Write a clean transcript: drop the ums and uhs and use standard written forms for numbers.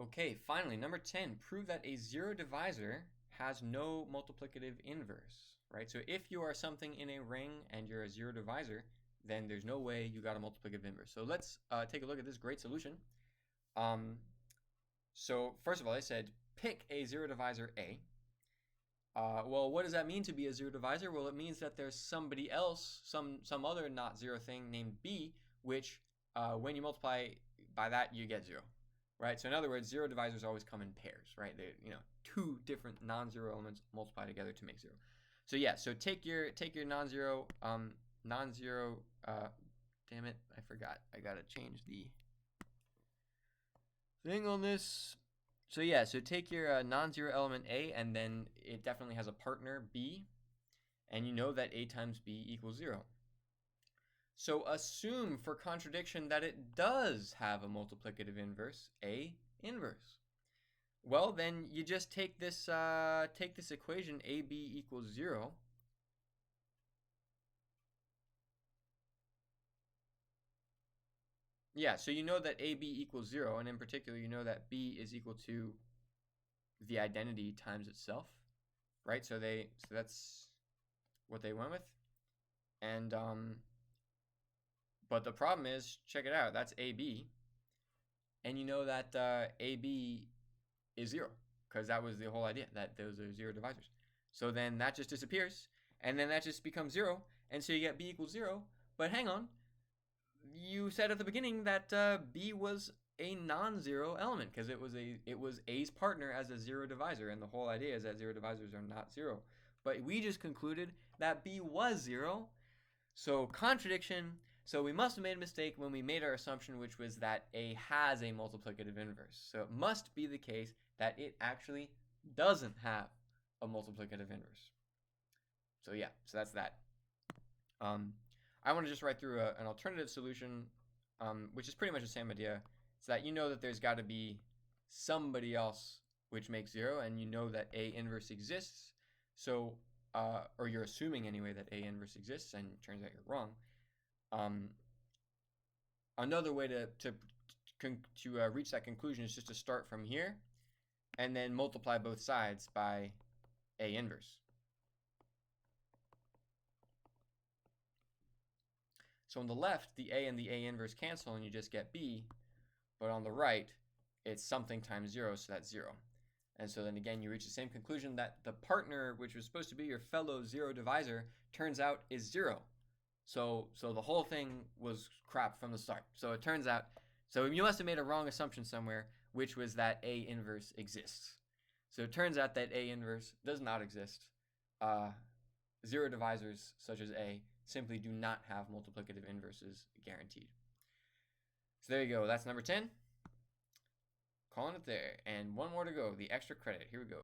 Okay, finally, number 10, prove that a zero divisor has no multiplicative inverse, right? So if you are something in a ring and you're a zero divisor, then there's no way you got a multiplicative inverse. So let's take a look at this great solution. So first of all, I said pick a zero divisor A. Well, what does that mean to be a zero divisor? Well, it means that there's somebody else, some other not zero thing named B, which when you multiply by that, you get zero, right? So in other words, zero divisors always come in pairs, right? They, two different non-zero elements multiply together to make zero. So yeah, so take your non-zero, damn it, I forgot. I gotta change the thing on this. So yeah, so take your non-zero element A, and then it definitely has a partner B, and you know that A times B equals 0. So assume for contradiction that it does have a multiplicative inverse, A inverse. Well, then you just take this equation AB equals 0. Yeah, so you know that AB equals 0, and in particular you know that B is equal to the identity times itself, right? So that's what they went with. And but the problem is, check it out, that's AB, and you know that AB is 0, because that was the whole idea, that those are zero divisors. So then that just disappears, and then that just becomes 0, and so you get B equals 0. But hang on, you said at the beginning that B was a non-zero element, because it was A's partner as a zero divisor, and the whole idea is that zero divisors are not 0. But we just concluded that B was 0, so contradiction. So we must have made a mistake when we made our assumption, which was that A has a multiplicative inverse. So it must be the case that it actually doesn't have a multiplicative inverse. So yeah, so that's that. I want to just write through an alternative solution, which is pretty much the same idea. So that you know that there's got to be somebody else which makes 0, and you know that A inverse exists. So, or you're assuming anyway that A inverse exists, and it turns out you're wrong. Another way to reach that conclusion is just to start from here and then multiply both sides by A inverse. So on the left, the A and the A inverse cancel and you just get B, but on the right, it's something times 0, so that's 0. And so then again, you reach the same conclusion that the partner, which was supposed to be your fellow zero divisor, turns out is 0. So the whole thing was crap from the start. So it turns out, so you must have made a wrong assumption somewhere, which was that A inverse exists. So it turns out that A inverse does not exist. Zero divisors, such as A, simply do not have multiplicative inverses guaranteed. So there you go. That's number 10. Calling it there. And one more to go. The extra credit. Here we go.